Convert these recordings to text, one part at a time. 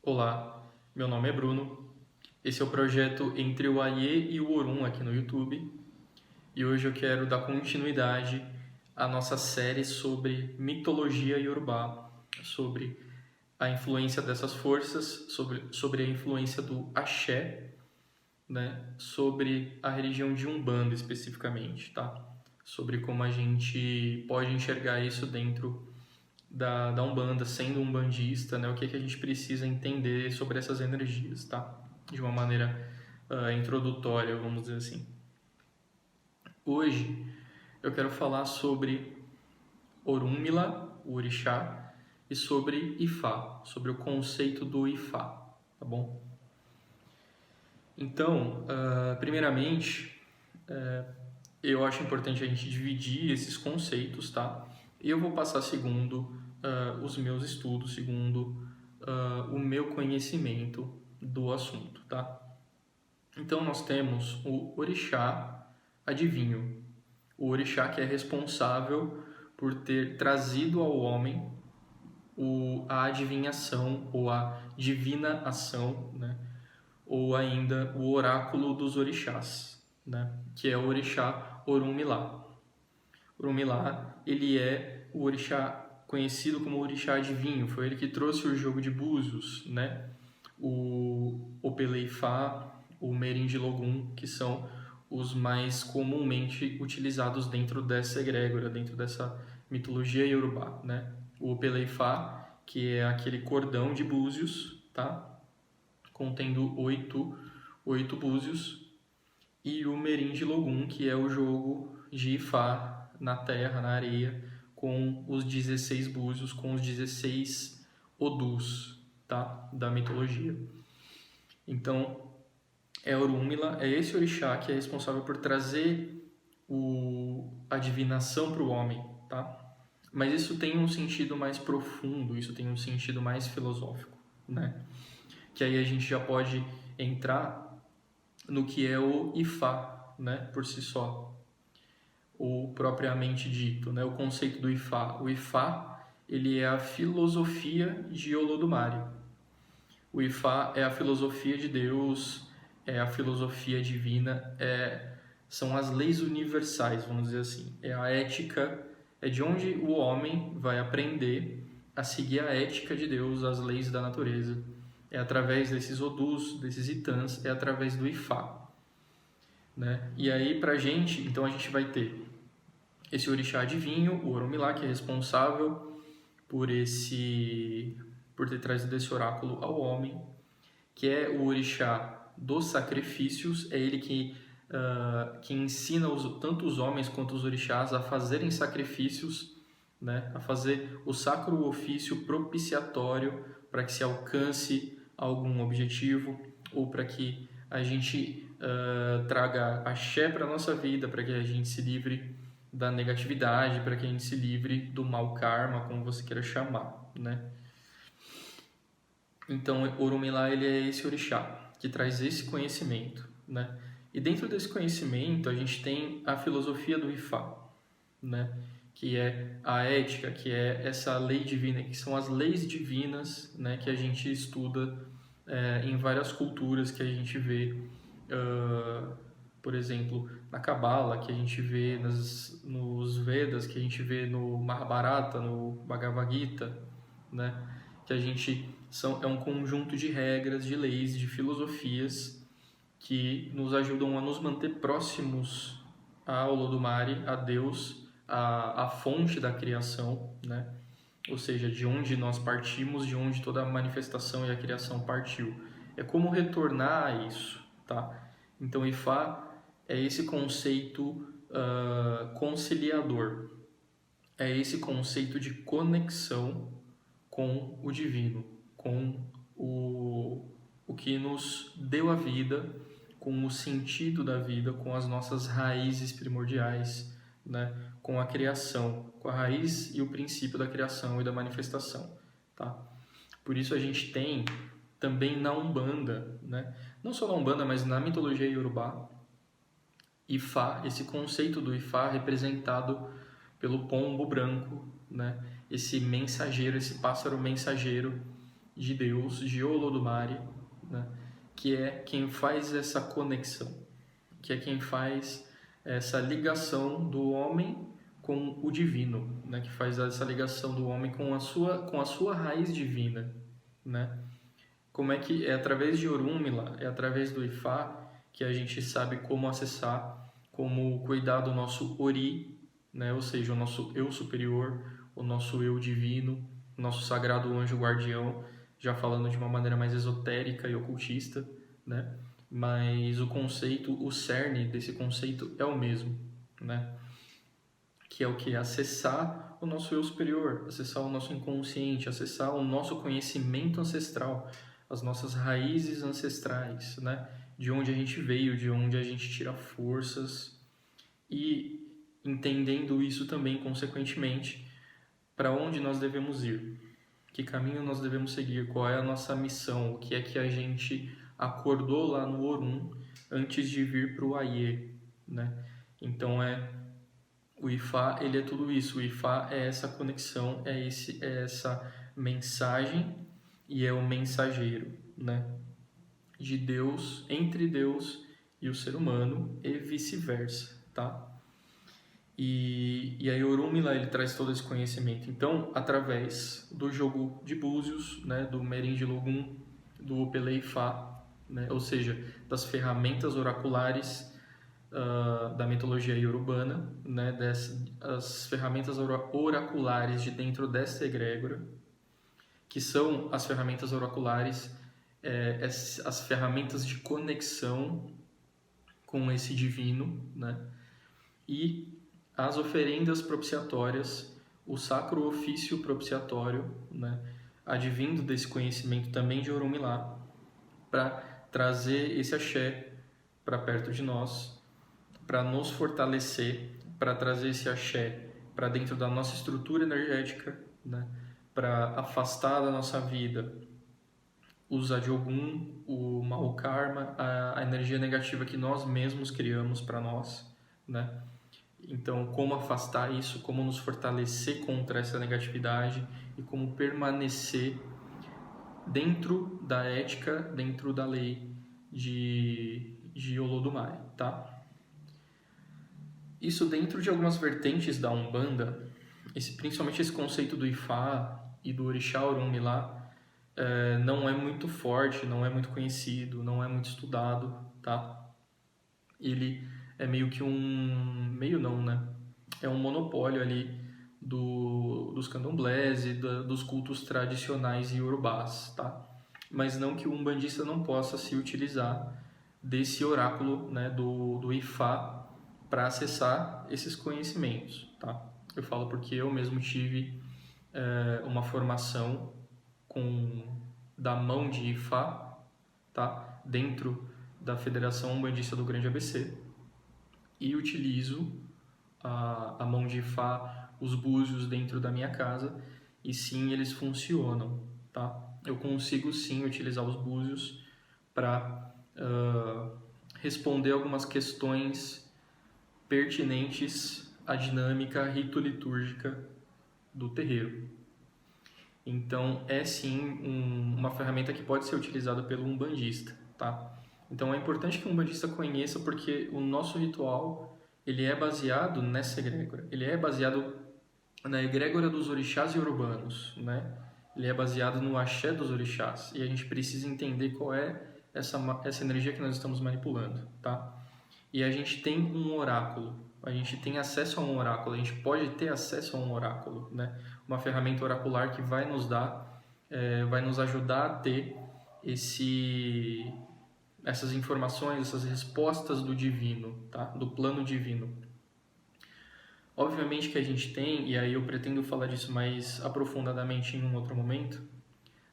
Olá, meu nome é Bruno. Esse é o projeto Entre o Aie e o Orum aqui no YouTube. E hoje eu quero dar continuidade à nossa série sobre mitologia iorubá, sobre a influência dessas forças, sobre a influência do axé, né? Sobre a religião de Umbanda especificamente, tá? Sobre como a gente pode enxergar isso dentro da Umbanda, sendo um bandista, né? O que a gente precisa entender sobre essas energias, tá? De uma maneira introdutória, vamos dizer assim. Hoje eu quero falar sobre Orunmila, o orixá, e sobre Ifá, sobre o conceito do Ifá, tá bom? Então, primeiramente, eu acho importante a gente dividir esses conceitos, tá? E eu vou passar segundo os meus estudos, segundo o meu conhecimento do assunto, tá? Então nós temos o orixá adivinho, o orixá que é responsável por ter trazido ao homem a adivinhação ou a divina ação, né? Ou ainda o oráculo dos orixás, né? Que é o orixá Orunmila. Orunmila, ele é o orixá conhecido como orixá adivinho, foi ele que trouxe o jogo de búzios, né? O Opeleifá, o Merim de Logum, que são os mais comumente utilizados dentro dessa egrégora, dentro dessa mitologia iorubá, né? O Opeleifá, que é aquele cordão de búzios, tá? Contendo oito búzios, e o Merim de Logum, que é o jogo de Ifá na terra, na areia, com os 16 búzios, com os 16 Odus, tá? Da mitologia. Então, Orunmila é esse orixá que é responsável por trazer a divinação para o homem, tá? Mas isso tem um sentido mais profundo, isso tem um sentido mais filosófico, né? Que aí a gente já pode entrar no que é o Ifá, né? Por si só, ou propriamente dito, né? O conceito do Ifá. O Ifá, ele é a filosofia de Olodumare. O Ifá é a filosofia de Deus, é a filosofia divina, são as leis universais, vamos dizer assim. É a ética, é de onde o homem vai aprender a seguir a ética de Deus, as leis da natureza. É através desses Odus, desses Itãs, é através do Ifá, né? E aí, pra gente, então a gente vai ter esse orixá adivinho, o Orunmila, que é responsável por ter trazido esse oráculo ao homem, que é o orixá dos sacrifícios, é ele que ensina tanto os homens quanto os orixás a fazerem sacrifícios, né, a fazer o sacro ofício propiciatório para que se alcance algum objetivo ou para que a gente traga axé para a nossa vida, para que a gente se livre da negatividade, para que a gente se livre do mau karma, como você queira chamar, né? Então, Orunmila, ele é esse orixá que traz esse conhecimento, né? E dentro desse conhecimento, a gente tem a filosofia do Ifá, né? Que é a ética, que é essa lei divina, que são as leis divinas, né? Que a gente estuda em várias culturas, que a gente vê, por exemplo, na Cabala, que a gente vê nos Vedas, que a gente vê no Mahabharata, no Bhagavad Gita, né? Que a gente é um conjunto de regras, de leis, de filosofias que nos ajudam a nos manter próximos a Olodumare, a Deus, a fonte da criação, né? Ou seja, de onde nós partimos, de onde toda a manifestação e a criação partiu. É como retornar a isso, tá? Então, Ifá é esse conceito conciliador, é esse conceito de conexão com o divino, com o que nos deu a vida, com o sentido da vida, com as nossas raízes primordiais, né? Com a criação, com a raiz e o princípio da criação e da manifestação, tá? Por isso a gente tem também na Umbanda, né? Não só na Umbanda, mas na mitologia iorubá, Ifá, esse conceito do Ifá representado pelo pombo branco, né? Esse mensageiro, esse pássaro mensageiro de Deus, de Olodumare, né? Que é quem faz essa conexão, que é quem faz essa ligação do homem com o divino, né? Que faz essa ligação do homem com a sua raiz divina, né? Como é que é através de Orunmila, é através do Ifá que a gente sabe como acessar, como cuidar do nosso Ori, né? Ou seja, o nosso eu superior, o nosso eu divino, o nosso sagrado anjo guardião, já falando de uma maneira mais esotérica e ocultista, né? Mas o conceito, o cerne desse conceito é o mesmo, né? Que é o que? Acessar o nosso eu superior, acessar o nosso inconsciente, acessar o nosso conhecimento ancestral, as nossas raízes ancestrais, né? De onde a gente veio, de onde a gente tira forças e entendendo isso também, consequentemente, para onde nós devemos ir, que caminho nós devemos seguir, qual é a nossa missão, o que é que a gente acordou lá no Orun antes de vir para o Aie, né? Então o Ifá, ele é tudo isso. O Ifá é essa conexão, é essa mensagem e é o mensageiro, né? De Deus, entre Deus e o ser humano e vice-versa, tá? E aí Orunmila, ele traz todo esse conhecimento. Então, através do jogo de búzios, né, do Merin de Logum, do Opele Ifá, né, ou seja, das ferramentas oraculares da mitologia iorubana, né, as ferramentas oraculares de dentro dessa egrégora, que são as ferramentas oraculares, as ferramentas de conexão com esse divino, né, e as oferendas propiciatórias, o sacro ofício propiciatório, né, advindo desse conhecimento também de Orunmila, para trazer esse axé para perto de nós, para nos fortalecer, para trazer esse axé para dentro da nossa estrutura energética, né? Para afastar da nossa vida os Adiogun, o mau karma, a energia negativa que nós mesmos criamos para nós, né? Então, como afastar isso, como nos fortalecer contra essa negatividade e como permanecer dentro da ética, dentro da lei de Olodumare, tá? Isso dentro de algumas vertentes da Umbanda, principalmente esse conceito do Ifá e do Orixá Orunmila, não é muito forte, não é muito conhecido, não é muito estudado, tá? Ele é meio que meio não, né? É um monopólio ali dos candomblés e dos cultos tradicionais iorubás, tá? Mas não que o umbandista não possa se utilizar desse oráculo, né, do Ifá para acessar esses conhecimentos, tá? Eu falo porque eu mesmo tive uma formação da mão de Ifá, tá? Dentro da Federação Umbandista do Grande ABC e utilizo a mão de Ifá, os búzios dentro da minha casa e sim, eles funcionam, tá? Eu consigo sim utilizar os búzios para responder algumas questões pertinentes à dinâmica rito-litúrgica do terreiro. Então, é sim uma ferramenta que pode ser utilizada pelo umbandista, tá? Então, é importante que o umbandista conheça porque o nosso ritual, ele é baseado nessa egrégora. Ele é baseado na egrégora dos orixás iorubanos, né? Ele é baseado no axé dos orixás. E a gente precisa entender qual é essa energia que nós estamos manipulando, tá? E a gente tem um oráculo, a gente tem acesso a um oráculo, a gente pode ter acesso a um oráculo, né? Uma ferramenta oracular que vai nos dar, vai nos ajudar a ter essas informações, essas respostas do divino, tá? Do plano divino. Obviamente que a gente tem, e aí eu pretendo falar disso mais aprofundadamente em um outro momento,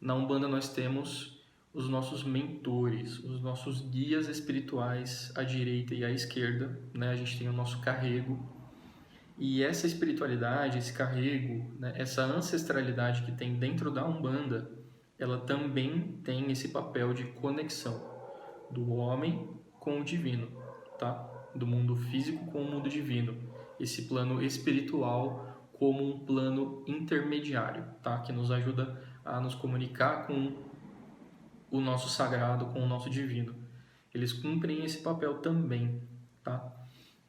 na Umbanda nós temos os nossos mentores, os nossos guias espirituais à direita e à esquerda, né? A gente tem o nosso carrego. E essa espiritualidade, esse carrego, né? Essa ancestralidade que tem dentro da Umbanda, ela também tem esse papel de conexão do homem com o divino, tá? Do mundo físico com o mundo divino. Esse plano espiritual como um plano intermediário, tá? Que nos ajuda a nos comunicar com o nosso sagrado, com o nosso divino. Eles cumprem esse papel também, tá?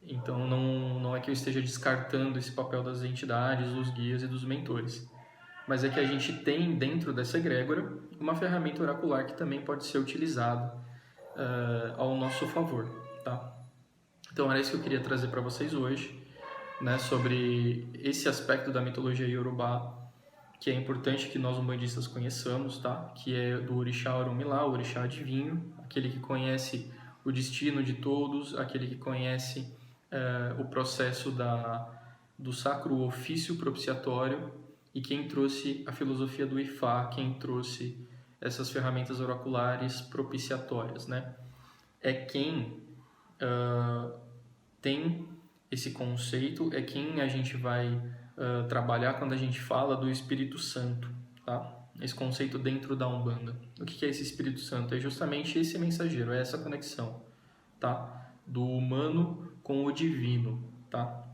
Então não é que eu esteja descartando esse papel das entidades, dos guias e dos mentores, mas é que a gente tem dentro dessa egrégora uma ferramenta oracular que também pode ser utilizada ao nosso favor, tá? Então era isso que eu queria trazer para vocês hoje, né, sobre esse aspecto da mitologia Yorubá, que é importante que nós umbandistas conheçamos, tá? Que é do orixá Orunmilá, o orixá divino, aquele que conhece o destino de todos, aquele que conhece o processo do sacro ofício propiciatório, e quem trouxe a filosofia do Ifá, quem trouxe essas ferramentas oraculares propiciatórias, né? É quem tem esse conceito, é quem a gente vai trabalhar quando a gente fala do Espírito Santo, tá? Esse conceito dentro da Umbanda. O que é esse Espírito Santo? É justamente esse mensageiro, é essa conexão, tá? Do humano com o divino, tá?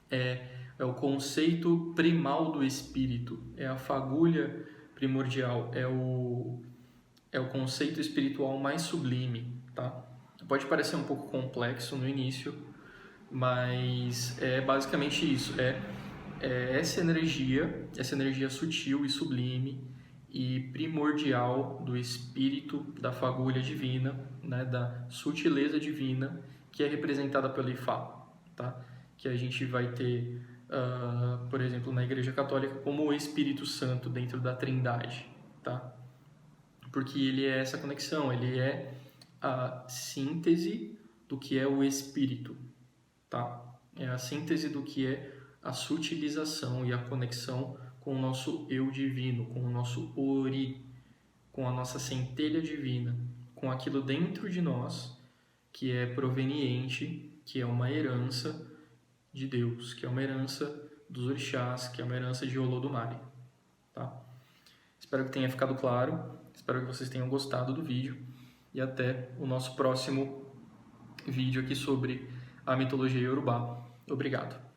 É o conceito primal do espírito, é a fagulha primordial, é o conceito espiritual mais sublime, tá? Pode parecer um pouco complexo no início, mas é basicamente isso, é essa energia sutil e sublime e primordial do espírito, da fagulha divina, né, da sutileza divina, que é representada pelo Ifá, tá? Que a gente vai ter, por exemplo, na Igreja Católica, como o Espírito Santo dentro da Trindade, tá? Porque ele é essa conexão, ele é a síntese do que é o espírito, tá? É a síntese do que é a sutilização e a conexão com o nosso eu divino, com o nosso ori, com a nossa centelha divina, com aquilo dentro de nós que é proveniente, que é uma herança de Deus, que é uma herança dos orixás, que é uma herança de Olodumare, tá? Espero que tenha ficado claro, espero que vocês tenham gostado do vídeo e até o nosso próximo vídeo aqui sobre a mitologia Yorubá. Obrigado.